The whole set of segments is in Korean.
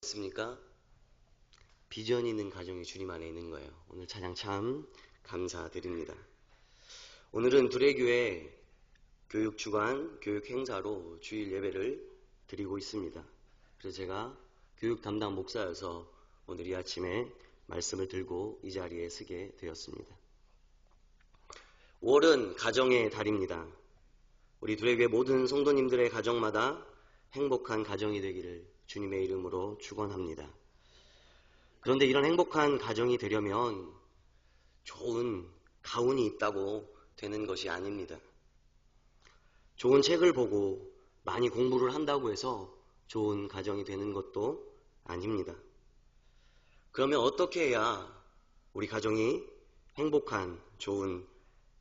습니까? 비전이 있는 가정이 주님 안에 있는 거예요. 오늘 찬양 참 감사드립니다. 오늘은 두레교회 교육주간 교육 행사로 주일 예배를 드리고 있습니다. 그래서 제가 교육 담당 목사여서 오늘 이 아침에 말씀을 들고 이 자리에 서게 되었습니다. 5월은 가정의 달입니다. 우리 두레교회 모든 성도님들의 가정마다 행복한 가정이 되기를 주님의 이름으로 축원합니다. 그런데 이런 행복한 가정이 되려면 좋은 가훈이 있다고 되는 것이 아닙니다. 좋은 책을 보고 많이 공부를 한다고 해서 좋은 가정이 되는 것도 아닙니다. 그러면 어떻게 해야 우리 가정이 행복한 좋은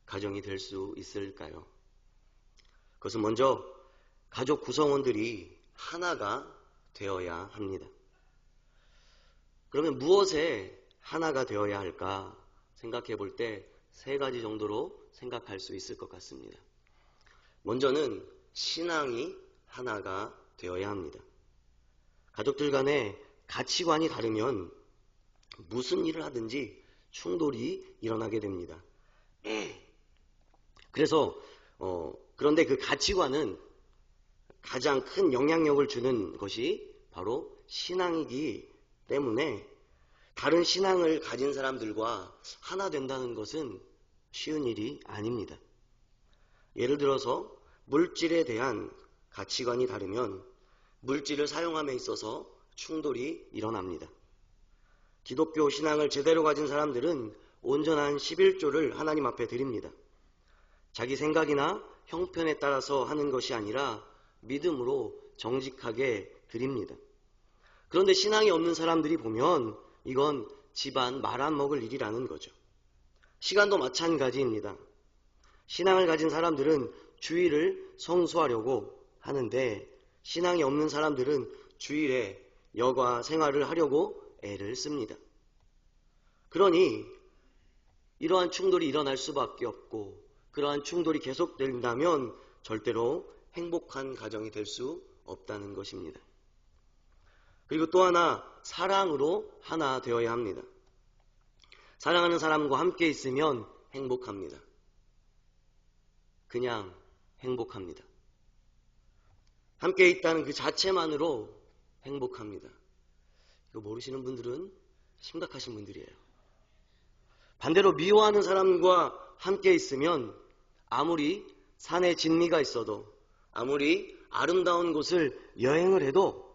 가정이 될 수 있을까요? 그것은 먼저 가족 구성원들이 하나가 되어야 합니다. 그러면 무엇에 하나가 되어야 할까 생각해 볼 때 세 가지 정도로 생각할 수 있을 것 같습니다. 먼저는 신앙이 하나가 되어야 합니다. 가족들 간에 가치관이 다르면 무슨 일을 하든지 충돌이 일어나게 됩니다. 그래서 그런데 그 가치관은 가장 큰 영향력을 주는 것이 바로 신앙이기 때문에 다른 신앙을 가진 사람들과 하나 된다는 것은 쉬운 일이 아닙니다. 예를 들어서 물질에 대한 가치관이 다르면 물질을 사용함에 있어서 충돌이 일어납니다. 기독교 신앙을 제대로 가진 사람들은 온전한 11조를 하나님 앞에 드립니다. 자기 생각이나 형편에 따라서 하는 것이 아니라 믿음으로 정직하게 드립니다. 그런데 신앙이 없는 사람들이 보면 이건 집안 말 안 먹을 일이라는 거죠. 시간도 마찬가지입니다. 신앙을 가진 사람들은 주일을 성수하려고 하는데 신앙이 없는 사람들은 주일에 여가 생활을 하려고 애를 씁니다. 그러니 이러한 충돌이 일어날 수밖에 없고 그러한 충돌이 계속된다면 절대로 행복한 가정이 될 수 없다는 것입니다. 그리고 또 하나, 사랑으로 하나 되어야 합니다. 사랑하는 사람과 함께 있으면 행복합니다. 그냥 행복합니다. 함께 있다는 그 자체만으로 행복합니다. 이거 모르시는 분들은 심각하신 분들이에요. 반대로 미워하는 사람과 함께 있으면 아무리 산에 진미가 있어도 아무리 아름다운 곳을 여행을 해도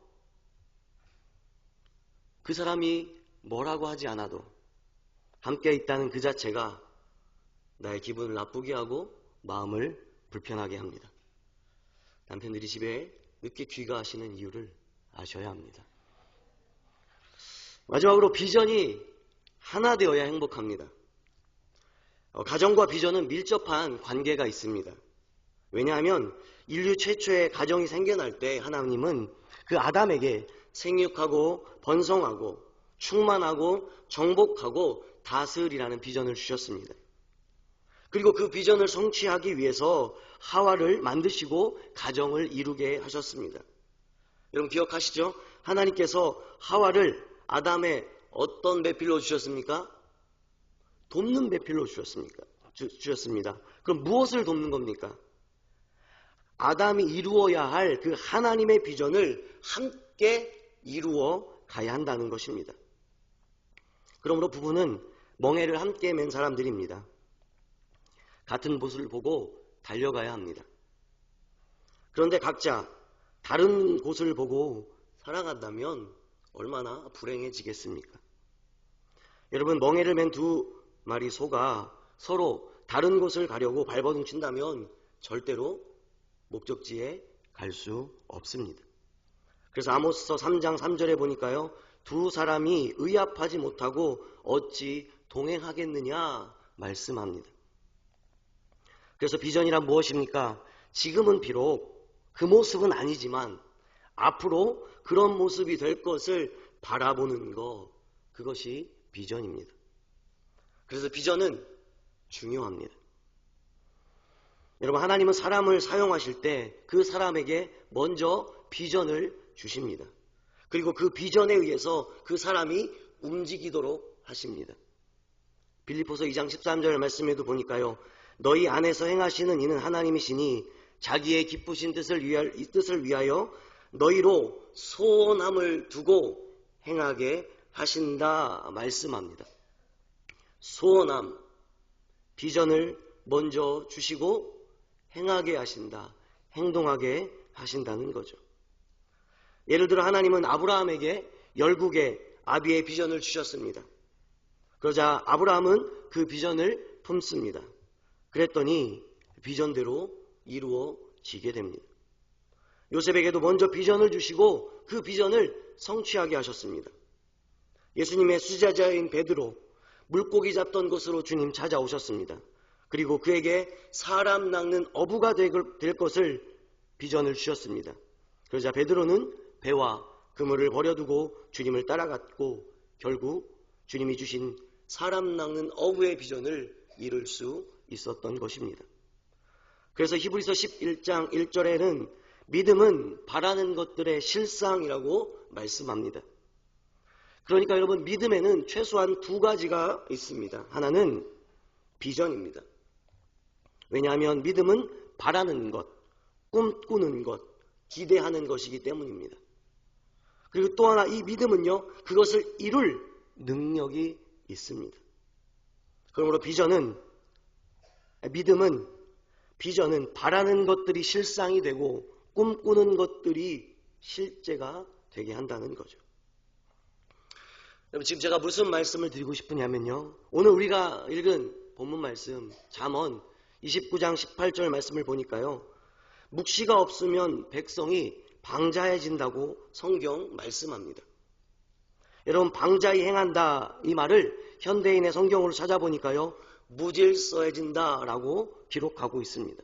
그 사람이 뭐라고 하지 않아도 함께 있다는 그 자체가 나의 기분을 나쁘게 하고 마음을 불편하게 합니다. 남편들이 집에 늦게 귀가하시는 이유를 아셔야 합니다. 마지막으로 비전이 하나 되어야 행복합니다. 가정과 비전은 밀접한 관계가 있습니다. 왜냐하면 인류 최초의 가정이 생겨날 때 하나님은 그 아담에게 생육하고 번성하고 충만하고 정복하고 다스리라는 비전을 주셨습니다. 그리고 그 비전을 성취하기 위해서 하와를 만드시고 가정을 이루게 하셨습니다. 여러분 기억하시죠? 하나님께서 하와를 아담의 어떤 배필로 주셨습니까? 돕는 배필로 주셨습니다. 그럼 무엇을 돕는 겁니까? 아담이 이루어야 할 그 하나님의 비전을 함께 이루어 가야 한다는 것입니다. 그러므로 부부는 멍에를 함께 맨 사람들입니다. 같은 곳을 보고 달려가야 합니다. 그런데 각자 다른 곳을 보고 살아간다면 얼마나 불행해지겠습니까? 여러분 멍에를 맨 두 마리 소가 서로 다른 곳을 가려고 발버둥 친다면 절대로 목적지에 갈 수 없습니다. 그래서 아모스서 3장 3절에 보니까요. 두 사람이 의합하지 못하고 어찌 동행하겠느냐 말씀합니다. 그래서 비전이란 무엇입니까? 지금은 비록 그 모습은 아니지만 앞으로 그런 모습이 될 것을 바라보는 것, 그것이 비전입니다. 그래서 비전은 중요합니다. 여러분 하나님은 사람을 사용하실 때 그 사람에게 먼저 비전을 주십니다. 그리고 그 비전에 의해서 그 사람이 움직이도록 하십니다. 빌립보서 2장 13절 말씀에도 보니까요. 너희 안에서 행하시는 이는 하나님이시니 자기의 기쁘신 뜻을 위하여 너희로 소원함을 두고 행하게 하신다 말씀합니다. 소원함, 비전을 먼저 주시고 행하게 하신다, 행동하게 하신다는 거죠. 예를 들어 하나님은 아브라함에게 열국의 아비의 비전을 주셨습니다. 그러자 아브라함은 그 비전을 품습니다. 그랬더니 비전대로 이루어지게 됩니다. 요셉에게도 먼저 비전을 주시고 그 비전을 성취하게 하셨습니다. 예수님의 수제자인 베드로, 물고기 잡던 곳으로 주님 찾아오셨습니다. 그리고 그에게 사람 낚는 어부가 될 것을 비전을 주셨습니다. 그러자 베드로는 배와 그물을 버려두고 주님을 따라갔고 결국 주님이 주신 사람 낚는 어부의 비전을 이룰 수 있었던 것입니다. 그래서 히브리서 11장 1절에는 믿음은 바라는 것들의 실상이라고 말씀합니다. 그러니까 여러분, 믿음에는 최소한 두 가지가 있습니다. 하나는 비전입니다. 왜냐하면 믿음은 바라는 것, 꿈꾸는 것, 기대하는 것이기 때문입니다. 그리고 또 하나, 이 믿음은요, 그것을 이룰 능력이 있습니다. 그러므로 비전은 바라는 것들이 실상이 되고 꿈꾸는 것들이 실제가 되게 한다는 거죠. 여러분, 지금 제가 무슨 말씀을 드리고 싶으냐면요, 오늘 우리가 읽은 본문 말씀 잠언 29장 18절 말씀을 보니까요, 묵시가 없으면 백성이 방자해진다고 성경 말씀합니다. 여러분, 방자히 행한다, 이 말을 현대인의 성경으로 찾아보니까요, 무질서해진다라고 기록하고 있습니다.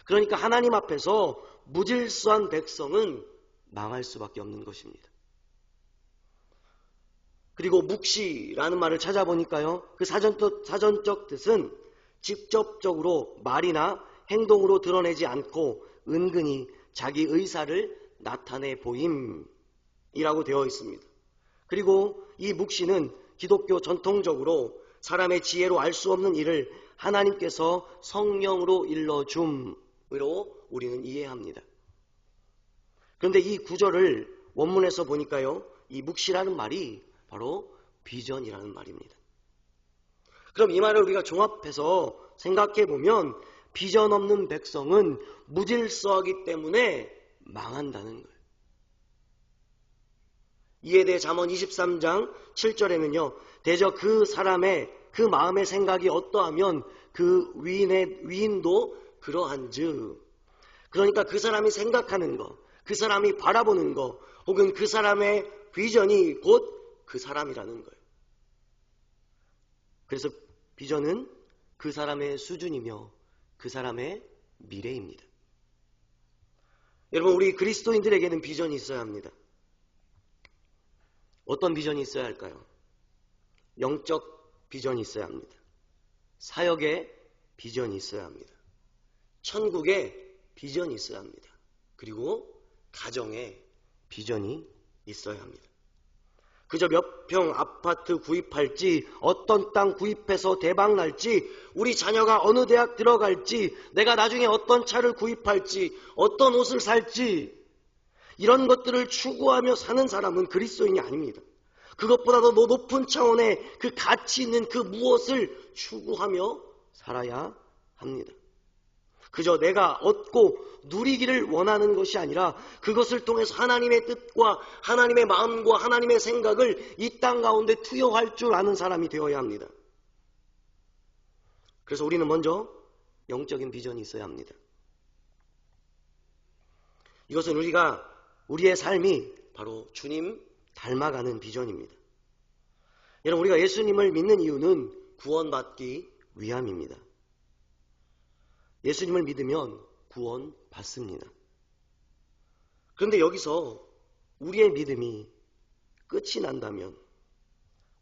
그러니까 하나님 앞에서 무질서한 백성은 망할 수밖에 없는 것입니다. 그리고 묵시라는 말을 찾아보니까요, 그 사전적 뜻은 직접적으로 말이나 행동으로 드러내지 않고 은근히 자기 의사를 나타내 보임이라고 되어 있습니다. 그리고 이 묵시는 기독교 전통적으로 사람의 지혜로 알 수 없는 일을 하나님께서 성령으로 일러줌으로 우리는 이해합니다. 그런데 이 구절을 원문에서 보니까요, 이 묵시라는 말이 바로 비전이라는 말입니다. 그럼 이 말을 우리가 종합해서 생각해 보면 비전 없는 백성은 무질서하기 때문에 망한다는 거예요. 이에 대해 잠언 23장 7절에는요, 대저 그 사람의 그 마음의 생각이 어떠하면 그 위인도 그러한즉, 그러니까 그 사람이 생각하는 것, 그 사람이 바라보는 것, 혹은 그 사람의 비전이 곧 그 사람이라는 거예요. 그래서 비전은 그 사람의 수준이며 그 사람의 미래입니다. 여러분, 우리 그리스도인들에게는 비전이 있어야 합니다. 어떤 비전이 있어야 할까요? 영적 비전이 있어야 합니다. 사역의 비전이 있어야 합니다. 천국의 비전이 있어야 합니다. 그리고 가정의 비전이 있어야 합니다. 그저 몇 평 아파트 구입할지, 어떤 땅 구입해서 대박 날지, 우리 자녀가 어느 대학 들어갈지, 내가 나중에 어떤 차를 구입할지, 어떤 옷을 살지, 이런 것들을 추구하며 사는 사람은 그리스도인이 아닙니다. 그것보다도 높은 차원의 그 가치 있는 그 무엇을 추구하며 살아야 합니다. 그저 내가 얻고 누리기를 원하는 것이 아니라 그것을 통해서 하나님의 뜻과 하나님의 마음과 하나님의 생각을 이 땅 가운데 투영할 줄 아는 사람이 되어야 합니다. 그래서 우리는 먼저 영적인 비전이 있어야 합니다. 이것은 우리의 삶이 바로 주님 닮아가는 비전입니다. 여러분, 우리가 예수님을 믿는 이유는 구원받기 위함입니다. 예수님을 믿으면 구원받습니다. 그런데 여기서 우리의 믿음이 끝이 난다면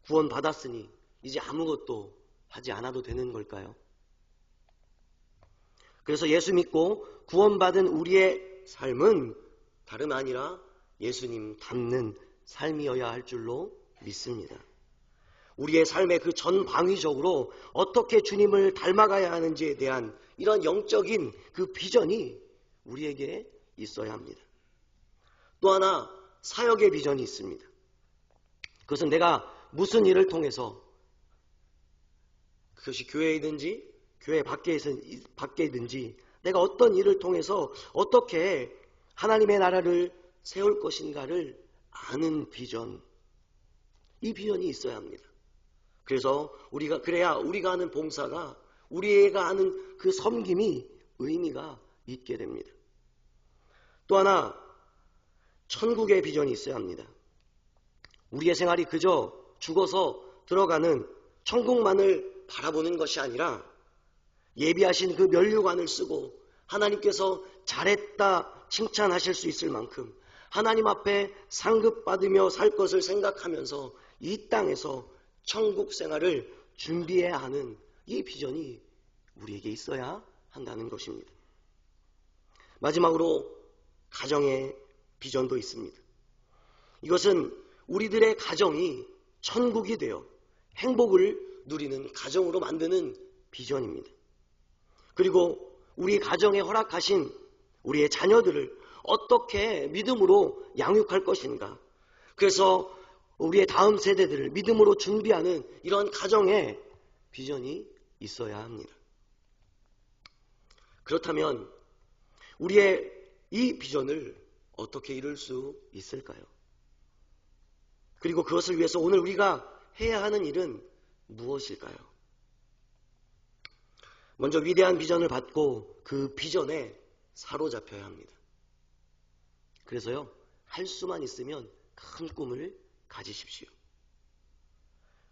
구원받았으니 이제 아무것도 하지 않아도 되는 걸까요? 그래서 예수 믿고 구원받은 우리의 삶은 다름 아니라 예수님 닮는 삶이어야 할 줄로 믿습니다. 우리의 삶의 그 전방위적으로 어떻게 주님을 닮아가야 하는지에 대한 이런 영적인 그 비전이 우리에게 있어야 합니다. 또 하나 사역의 비전이 있습니다. 그것은 내가 무슨 일을 통해서, 그것이 교회이든지 교회 밖에든지 내가 어떤 일을 통해서 어떻게 하나님의 나라를 세울 것인가를 아는 비전, 이 비전이 있어야 합니다. 그래서 그래야 우리가 하는 봉사가, 우리가 하는 그 섬김이 의미가 있게 됩니다. 또 하나 천국의 비전이 있어야 합니다. 우리의 생활이 그저 죽어서 들어가는 천국만을 바라보는 것이 아니라 예비하신 그 면류관을 쓰고 하나님께서 잘했다 칭찬하실 수 있을 만큼 하나님 앞에 상급받으며 살 것을 생각하면서 이 땅에서 천국 생활을 준비해야 하는 이 비전이 우리에게 있어야 한다는 것입니다. 마지막으로 가정의 비전도 있습니다. 이것은 우리들의 가정이 천국이 되어 행복을 누리는 가정으로 만드는 비전입니다. 그리고 우리 가정에 허락하신 우리의 자녀들을 어떻게 믿음으로 양육할 것인가, 그래서 우리의 다음 세대들을 믿음으로 준비하는 이런 가정의 비전이 있어야 합니다. 그렇다면 우리의 이 비전을 어떻게 이룰 수 있을까요? 그리고 그것을 위해서 오늘 우리가 해야 하는 일은 무엇일까요? 먼저 위대한 비전을 받고 그 비전에 사로잡혀야 합니다. 그래서요, 할 수만 있으면 큰 꿈을 가지십시오.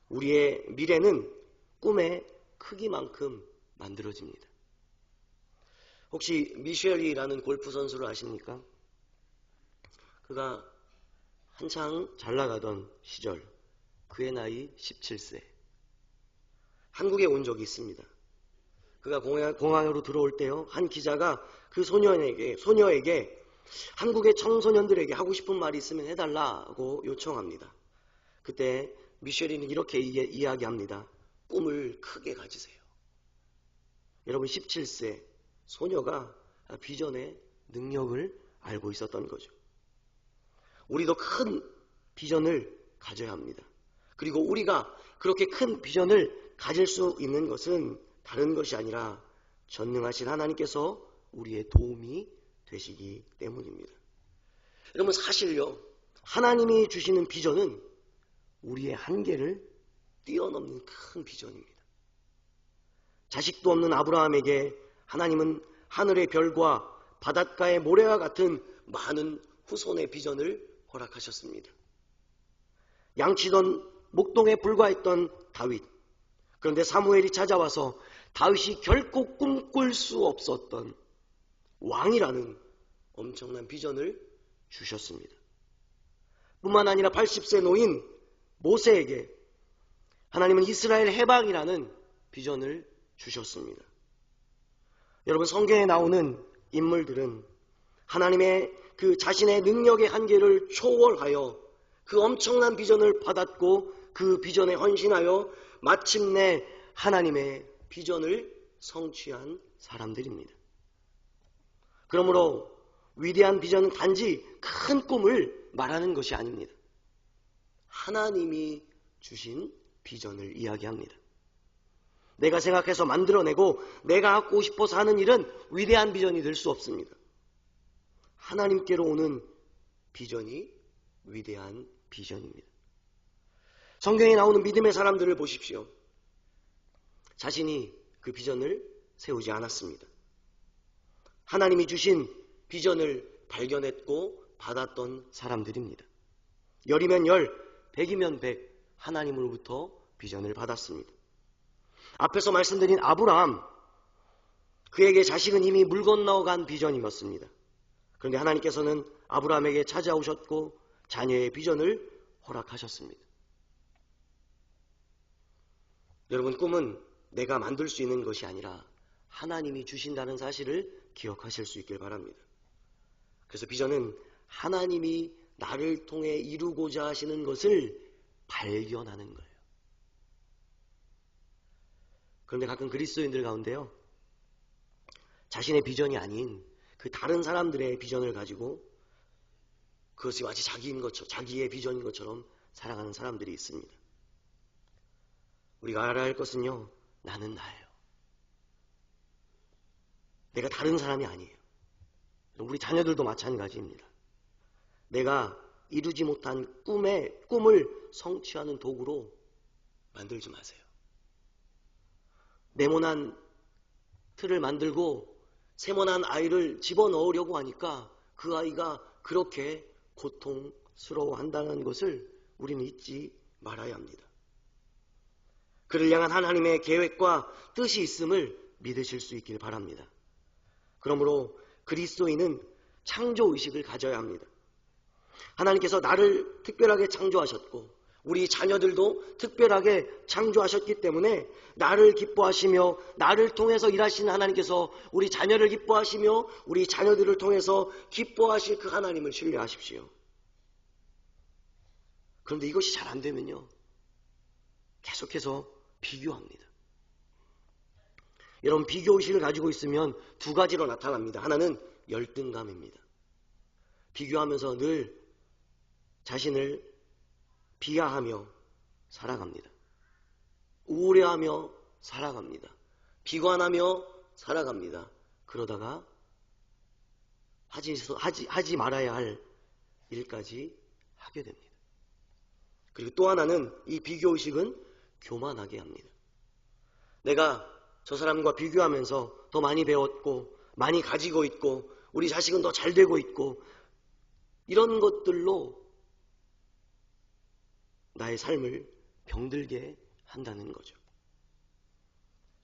우리의 미래는 꿈의 크기만큼 만들어집니다. 혹시 미셸이라는 골프 선수를 아십니까? 그가 한창 잘 나가던 시절, 그의 나이 17세. 한국에 온 적이 있습니다. 그가 공항으로 들어올 때요, 한 기자가 그 소녀에게 한국의 청소년들에게 하고 싶은 말이 있으면 해달라고 요청합니다. 그때 미셸이는 이렇게 이야기합니다. 꿈을 크게 가지세요. 여러분, 17세 소녀가 비전의 능력을 알고 있었던 거죠. 우리도 큰 비전을 가져야 합니다. 그리고 우리가 그렇게 큰 비전을 가질 수 있는 것은 다른 것이 아니라 전능하신 하나님께서 우리의 도움이 되시기 때문입니다. 여러분, 사실요, 하나님이 주시는 비전은 우리의 한계를 뛰어넘는 큰 비전입니다. 자식도 없는 아브라함에게 하나님은 하늘의 별과 바닷가의 모래와 같은 많은 후손의 비전을 허락하셨습니다. 양치던 목동에 불과했던 다윗, 그런데 사무엘이 찾아와서 다윗이 결코 꿈꿀 수 없었던 왕이라는 엄청난 비전을 주셨습니다. 뿐만 아니라 80세 노인 모세에게 하나님은 이스라엘 해방이라는 비전을 주셨습니다. 여러분, 성경에 나오는 인물들은 하나님의 그 자신의 능력의 한계를 초월하여 그 엄청난 비전을 받았고 그 비전에 헌신하여 마침내 하나님의 비전을 성취한 사람들입니다. 그러므로 위대한 비전은 단지 큰 꿈을 말하는 것이 아닙니다. 하나님이 주신 비전을 이야기합니다. 내가 생각해서 만들어내고 내가 갖고 싶어서 하는 일은 위대한 비전이 될 수 없습니다. 하나님께로 오는 비전이 위대한 비전입니다. 성경에 나오는 믿음의 사람들을 보십시오. 자신이 그 비전을 세우지 않았습니다. 하나님이 주신 비전을 발견했고 받았던 사람들입니다. 열이면 열, 백이면 백, 하나님으로부터 비전을 받았습니다. 앞에서 말씀드린 아브라함, 그에게 자식은 이미 물 건너간 비전이었습니다. 그런데 하나님께서는 아브라함에게 찾아오셨고 자녀의 비전을 허락하셨습니다. 여러분, 꿈은 내가 만들 수 있는 것이 아니라 하나님이 주신다는 사실을 기억하실 수 있길 바랍니다. 그래서 비전은 하나님이 나를 통해 이루고자 하시는 것을 발견하는 거예요. 그런데 가끔 그리스도인들 가운데요, 자신의 비전이 아닌 그 다른 사람들의 비전을 가지고 그것이 마치 자기의 비전인 것처럼 살아가는 사람들이 있습니다. 우리가 알아야 할 것은요, 나는 나예요. 내가 다른 사람이 아니에요. 우리 자녀들도 마찬가지입니다. 내가 이루지 못한 꿈을 성취하는 도구로 만들지 마세요. 네모난 틀을 만들고 세모난 아이를 집어넣으려고 하니까 그 아이가 그렇게 고통스러워한다는 것을 우리는 잊지 말아야 합니다. 그를 향한 하나님의 계획과 뜻이 있음을 믿으실 수 있길 바랍니다. 그러므로 그리스도인은 창조의식을 가져야 합니다. 하나님께서 나를 특별하게 창조하셨고 우리 자녀들도 특별하게 창조하셨기 때문에 나를 기뻐하시며 나를 통해서 일하시는 하나님께서 우리 자녀를 기뻐하시며 우리 자녀들을 통해서 기뻐하실 그 하나님을 신뢰하십시오. 그런데 이것이 잘 안 되면요, 계속해서 비교합니다. 여러분, 비교의식을 가지고 있으면 두 가지로 나타납니다. 하나는 열등감입니다. 비교하면서 늘 자신을 비하하며 살아갑니다. 우울해하며 살아갑니다. 비관하며 살아갑니다. 그러다가 하지 말아야 할 일까지 하게 됩니다. 그리고 또 하나는 이 비교의식은 교만하게 합니다. 내가 저 사람과 비교하면서 더 많이 배웠고 많이 가지고 있고 우리 자식은 더 잘 되고 있고 이런 것들로 나의 삶을 병들게 한다는 거죠.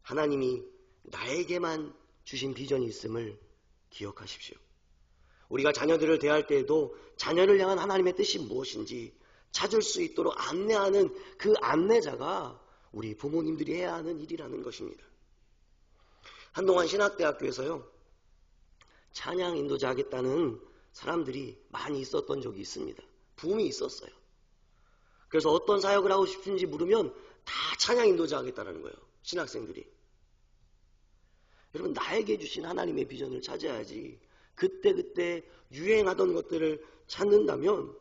하나님이 나에게만 주신 비전이 있음을 기억하십시오. 우리가 자녀들을 대할 때에도 자녀를 향한 하나님의 뜻이 무엇인지 찾을 수 있도록 안내하는 그 안내자가 우리 부모님들이 해야 하는 일이라는 것입니다. 한동안 신학대학교에서요, 찬양 인도자 하겠다는 사람들이 많이 있었던 적이 있습니다. 붐이 있었어요. 그래서 어떤 사역을 하고 싶은지 물으면 다 찬양 인도자 하겠다는 거예요. 신학생들이. 여러분, 나에게 주신 하나님의 비전을 찾아야지. 그때 유행하던 것들을 찾는다면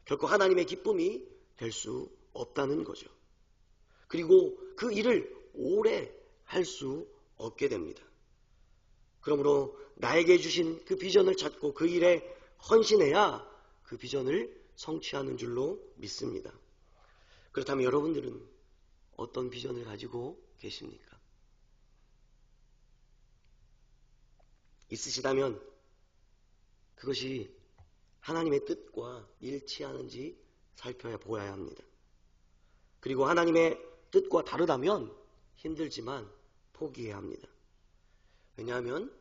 결코 하나님의 기쁨이 될 수 없다는 거죠. 그리고 그 일을 오래 할 수 없게 됩니다. 그러므로 나에게 주신 그 비전을 찾고 그 일에 헌신해야 그 비전을 성취하는 줄로 믿습니다. 그렇다면 여러분들은 어떤 비전을 가지고 계십니까? 있으시다면 그것이 하나님의 뜻과 일치하는지 살펴보아야 합니다. 그리고 하나님의 뜻과 다르다면 힘들지만 포기해야 합니다. 왜냐하면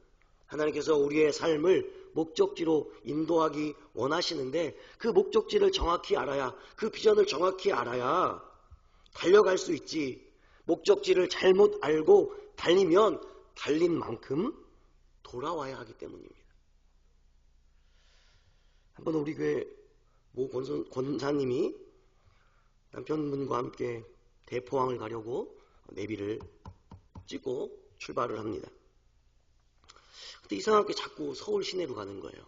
하나님께서 우리의 삶을 목적지로 인도하기 원하시는데 그 목적지를 정확히 알아야, 그 비전을 정확히 알아야 달려갈 수 있지. 목적지를 잘못 알고 달리면 달린 만큼 돌아와야 하기 때문입니다. 한번 우리 교회 모 권사님이 남편분과 함께 대포항을 가려고 내비를 찍고 출발을 합니다. 근데 이상하게 자꾸 서울 시내로 가는 거예요.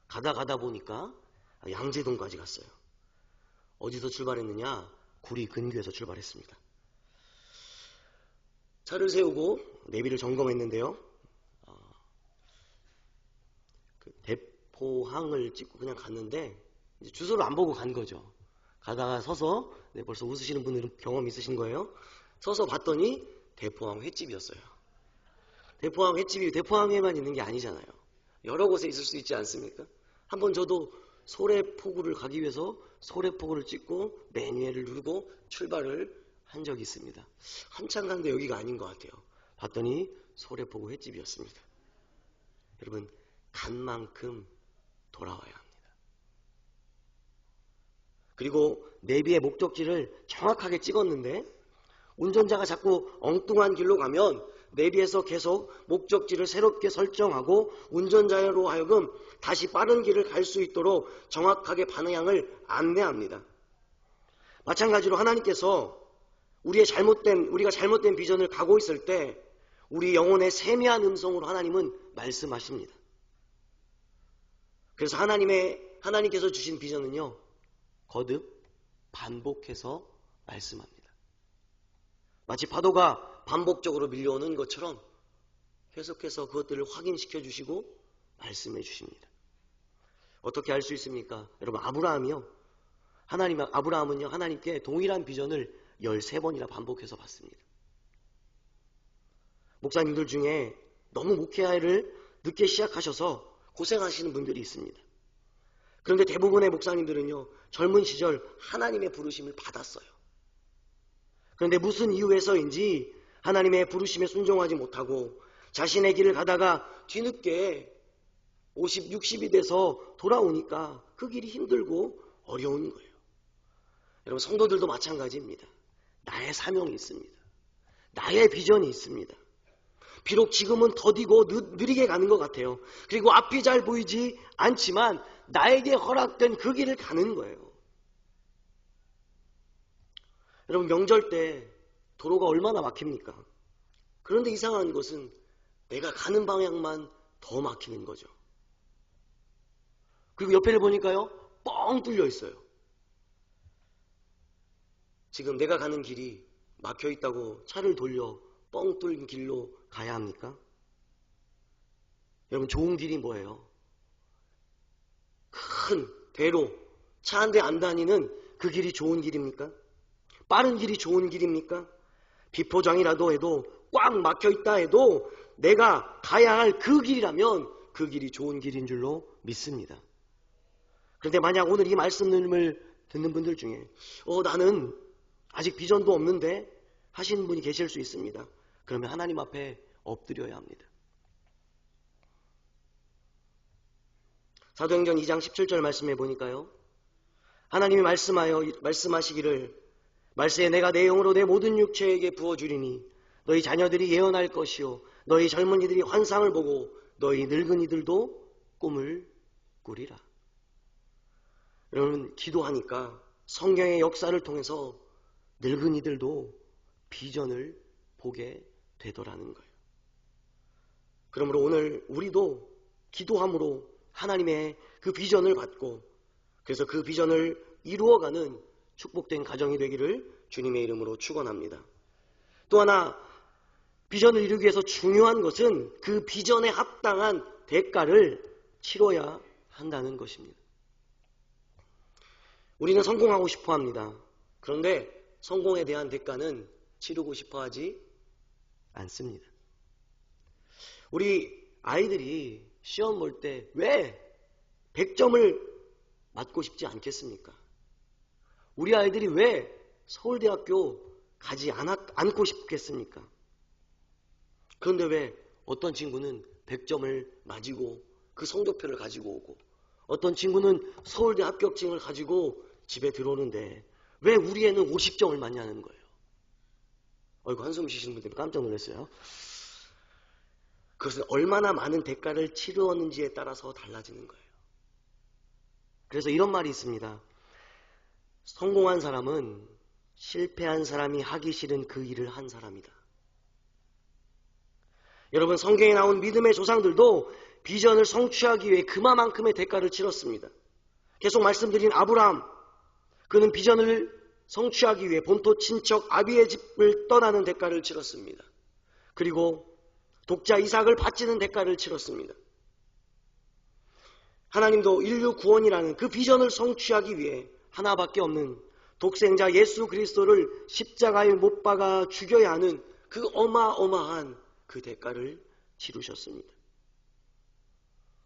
가다 보니까 양재동까지 갔어요. 어디서 출발했느냐? 구리 근교에서 출발했습니다. 차를 세우고 내비를 점검했는데요. 그 대포항을 찍고 그냥 갔는데 이제 주소를 안 보고 간 거죠. 가다가 서서, 벌써 웃으시는 분들은 경험 있으신 거예요. 서서 봤더니 대포항 횟집이었어요. 대포항 횟집이 대포항에만 있는 게 아니잖아요. 여러 곳에 있을 수 있지 않습니까? 한번 저도 소래포구를 가기 위해서 소래포구를 찍고 매뉴얼을 누르고 출발을 한 적이 있습니다. 한참 갔는데 여기가 아닌 것 같아요. 봤더니 소래포구 횟집이었습니다. 여러분, 간 만큼 돌아와야 합니다. 그리고 내비의 목적지를 정확하게 찍었는데 운전자가 자꾸 엉뚱한 길로 가면 내비해서 계속 목적지를 새롭게 설정하고 운전자로 하여금 다시 빠른 길을 갈 수 있도록 정확하게 방향을 안내합니다. 마찬가지로 하나님께서 우리가 잘못된 비전을 가고 있을 때 우리 영혼의 세미한 음성으로 하나님은 말씀하십니다. 그래서 하나님께서 주신 비전은요, 거듭 반복해서 말씀합니다. 마치 파도가 반복적으로 밀려오는 것처럼 계속해서 그것들을 확인시켜 주시고 말씀해 주십니다. 어떻게 알 수 있습니까? 여러분, 아브라함은요, 하나님께 동일한 비전을 13번이나 반복해서 받습니다. 목사님들 중에 너무 목회를 늦게 시작하셔서 고생하시는 분들이 있습니다. 그런데 대부분의 목사님들은요, 젊은 시절 하나님의 부르심을 받았어요. 그런데 무슨 이유에서인지 하나님의 부르심에 순종하지 못하고 자신의 길을 가다가 뒤늦게 50, 60이 돼서 돌아오니까 그 길이 힘들고 어려운 거예요. 여러분, 성도들도 마찬가지입니다. 나의 사명이 있습니다. 나의 비전이 있습니다. 비록 지금은 더디고 느리게 가는 것 같아요. 그리고 앞이 잘 보이지 않지만 나에게 허락된 그 길을 가는 거예요. 여러분, 명절 때 도로가 얼마나 막힙니까? 그런데 이상한 것은 내가 가는 방향만 더 막히는 거죠. 그리고 옆에를 보니까요, 뻥 뚫려 있어요. 지금 내가 가는 길이 막혀 있다고 차를 돌려 뻥 뚫린 길로 가야 합니까? 여러분, 좋은 길이 뭐예요? 큰 대로 차 한 대 안 다니는 그 길이 좋은 길입니까? 빠른 길이 좋은 길입니까? 비포장이라도 해도 꽉 막혀 있다 해도 내가 가야 할 그 길이라면 그 길이 좋은 길인 줄로 믿습니다. 그런데 만약 오늘 이 말씀을 듣는 분들 중에 나는 아직 비전도 없는데 하시는 분이 계실 수 있습니다. 그러면 하나님 앞에 엎드려야 합니다. 사도행전 2장 17절 말씀해 보니까요, 하나님이 말씀하시기를 말세에 내가 내 영으로 내 모든 육체에게 부어주리니 너희 자녀들이 예언할 것이요 너희 젊은이들이 환상을 보고 너희 늙은이들도 꿈을 꾸리라. 여러분, 기도하니까 성경의 역사를 통해서 늙은이들도 비전을 보게 되더라는 거예요. 그러므로 오늘 우리도 기도함으로 하나님의 그 비전을 받고 그래서 그 비전을 이루어가는 축복된 가정이 되기를 주님의 이름으로 축원합니다. 또 하나, 비전을 이루기 위해서 중요한 것은 그 비전에 합당한 대가를 치러야 한다는 것입니다. 우리는 성공하고 싶어 합니다. 그런데 성공에 대한 대가는 치르고 싶어 하지 않습니다. 우리 아이들이 시험 볼 때 왜 100점을 맞고 싶지 않겠습니까? 우리 아이들이 왜 서울대학교 가지 않고 싶겠습니까? 그런데 왜 어떤 친구는 100점을 맞이고 그 성적표를 가지고 오고 어떤 친구는 서울대 합격증을 가지고 집에 들어오는데 왜 우리 애는 50점을 맞냐는 거예요. 한숨 쉬시는 분들이 깜짝 놀랐어요. 그것은 얼마나 많은 대가를 치루었는지에 따라서 달라지는 거예요. 그래서 이런 말이 있습니다. 성공한 사람은 실패한 사람이 하기 싫은 그 일을 한 사람이다. 여러분, 성경에 나온 믿음의 조상들도 비전을 성취하기 위해 그만큼의 대가를 치렀습니다. 계속 말씀드린 아브라함, 그는 비전을 성취하기 위해 본토 친척 아비의 집을 떠나는 대가를 치렀습니다. 그리고 독자 이삭을 바치는 대가를 치렀습니다. 하나님도 인류 구원이라는 그 비전을 성취하기 위해 하나밖에 없는 독생자 예수 그리스도를 십자가에 못 박아 죽여야 하는 그 어마어마한 그 대가를 치르셨습니다.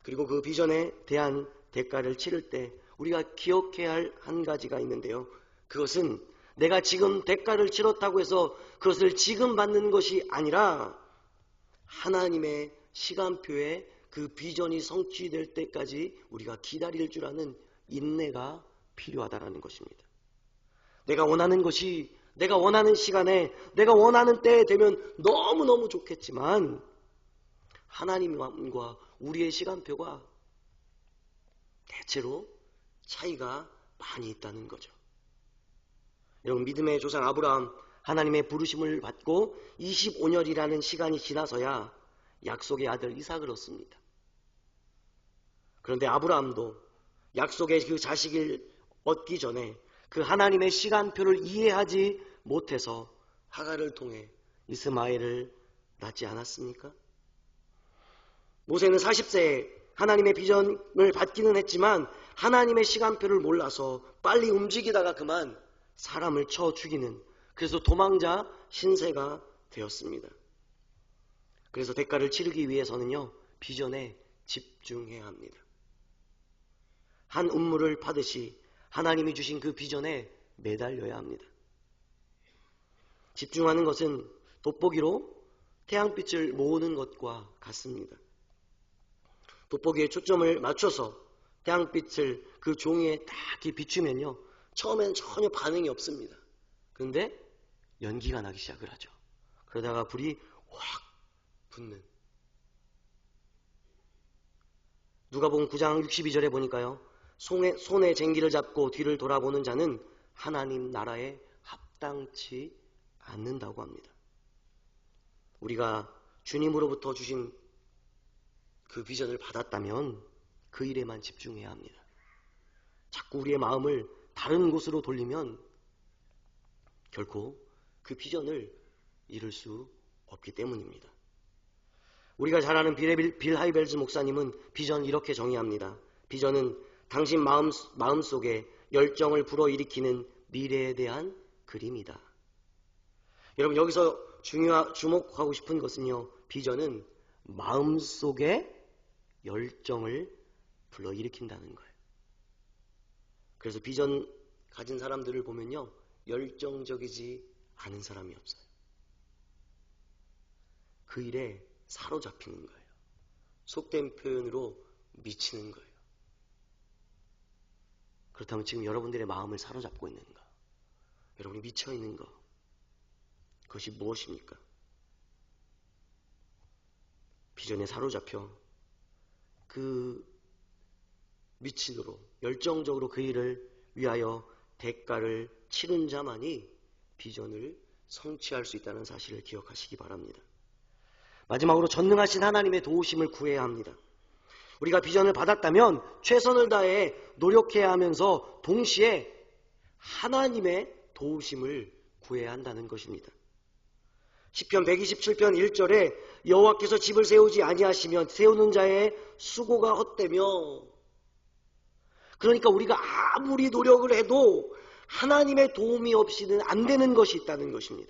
그리고 그 비전에 대한 대가를 치를 때 우리가 기억해야 할 한 가지가 있는데요. 그것은 내가 지금 대가를 치렀다고 해서 그것을 지금 받는 것이 아니라 하나님의 시간표에 그 비전이 성취될 때까지 우리가 기다릴 줄 아는 인내가 필요하다는 것입니다. 내가 원하는 것이 내가 원하는 시간에, 내가 원하는 때에 되면 너무너무 좋겠지만 하나님과 우리의 시간표가 대체로 차이가 많이 있다는 거죠. 여러분, 믿음의 조상 아브라함, 하나님의 부르심을 받고 25년이라는 시간이 지나서야 약속의 아들 이삭을 얻습니다. 그런데 아브라함도 약속의 그 자식을 얻기 전에 그 하나님의 시간표를 이해하지 못해서 하갈을 통해 이스마엘을 낳지 않았습니까? 모세는 40세에 하나님의 비전을 받기는 했지만 하나님의 시간표를 몰라서 빨리 움직이다가 그만 사람을 쳐 죽이는, 그래서 도망자 신세가 되었습니다. 그래서 대가를 치르기 위해서는요, 비전에 집중해야 합니다. 한 운물을 파듯이 하나님이 주신 그 비전에 매달려야 합니다. 집중하는 것은 돋보기로 태양빛을 모으는 것과 같습니다. 돋보기에 초점을 맞춰서 태양빛을 그 종이에 딱 비추면요, 처음에는 전혀 반응이 없습니다. 그런데 연기가 나기 시작을 하죠. 그러다가 불이 확 붙는. 누가복음 9장 62절에 보니까요, 손에 쟁기를 잡고 뒤를 돌아보는 자는 하나님 나라에 합당치 않는다고 합니다. 우리가 주님으로부터 주신 그 비전을 받았다면 그 일에만 집중해야 합니다. 자꾸 우리의 마음을 다른 곳으로 돌리면 결코 그 비전을 이룰 수 없기 때문입니다. 우리가 잘 아는 빌 하이벨즈 목사님은 비전을 이렇게 정의합니다. 비전은 당신 마음속에 열정을 불어일으키는 미래에 대한 그림이다. 여러분, 여기서 주목하고 싶은 것은요, 비전은 마음속에 열정을 불러일으킨다는 거예요. 그래서 비전 가진 사람들을 보면요, 열정적이지 않은 사람이 없어요. 그 일에 사로잡히는 거예요. 속된 표현으로 미치는 거예요. 그렇다면 지금 여러분들의 마음을 사로잡고 있는가? 여러분이 미쳐 있는 거, 그것이 무엇입니까? 비전에 사로잡혀 그 미치도록 열정적으로 그 일을 위하여 대가를 치른 자만이 비전을 성취할 수 있다는 사실을 기억하시기 바랍니다. 마지막으로 전능하신 하나님의 도우심을 구해야 합니다. 우리가 비전을 받았다면 최선을 다해 노력해야 하면서 동시에 하나님의 도우심을 구해야 한다는 것입니다. 시편 127편 1절에 여호와께서 집을 세우지 아니하시면 세우는 자의 수고가 헛되며, 그러니까 우리가 아무리 노력을 해도 하나님의 도움이 없이는 안 되는 것이 있다는 것입니다.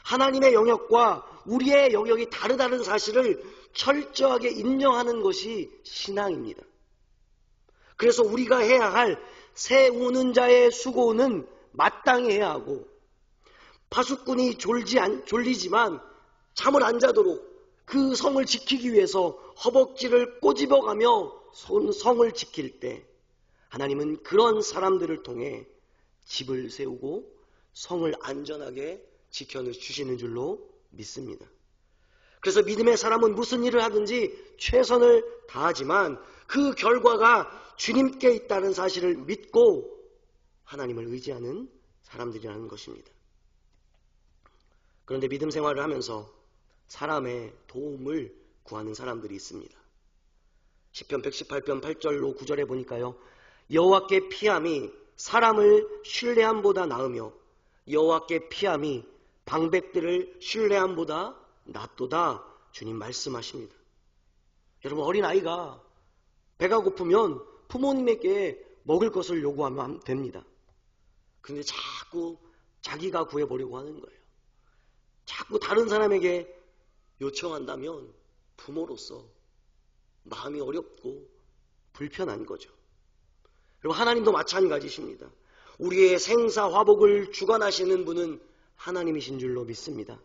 하나님의 영역과 우리의 영역이 다르다는 사실을 철저하게 인정하는 것이 신앙입니다. 그래서 우리가 해야 할 세우는 자의 수고는 마땅히 해야 하고, 파수꾼이 졸리지만 잠을 안 자도록 그 성을 지키기 위해서 허벅지를 꼬집어가며 성을 지킬 때 하나님은 그런 사람들을 통해 집을 세우고 성을 안전하게 지켜주시는 줄로 믿습니다. 그래서 믿음의 사람은 무슨 일을 하든지 최선을 다하지만 그 결과가 주님께 있다는 사실을 믿고 하나님을 의지하는 사람들이라는 것입니다. 그런데 믿음 생활을 하면서 사람의 도움을 구하는 사람들이 있습니다. 시편 118편 8절로 9절에 보니까요, 여호와께 피함이 사람을 신뢰함보다 나으며 여호와께 피함이 방백들을 신뢰함보다 낫도다, 주님 말씀하십니다. 여러분, 어린아이가 배가 고프면 부모님에게 먹을 것을 요구하면 됩니다. 그런데 자꾸 자기가 구해보려고 하는 거예요. 자꾸 다른 사람에게 요청한다면 부모로서 마음이 어렵고 불편한 거죠. 그리고 하나님도 마찬가지십니다. 우리의 생사화복을 주관하시는 분은 하나님이신 줄로 믿습니다.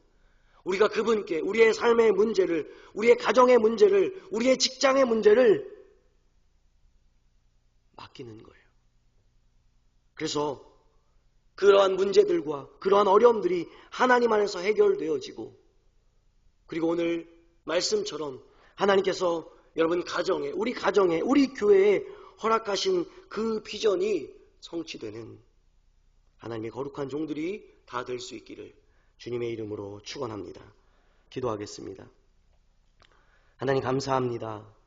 우리가 그분께 우리의 삶의 문제를, 우리의 가정의 문제를, 우리의 직장의 문제를 맡기는 거예요. 그래서 그러한 문제들과 그러한 어려움들이 하나님 안에서 해결되어지고, 그리고 오늘 말씀처럼 하나님께서 여러분 가정에, 우리 교회에 허락하신 그 비전이 성취되는 하나님의 거룩한 종들이 다 될 수 있기를 주님의 이름으로 축원합니다. 기도하겠습니다. 하나님 감사합니다.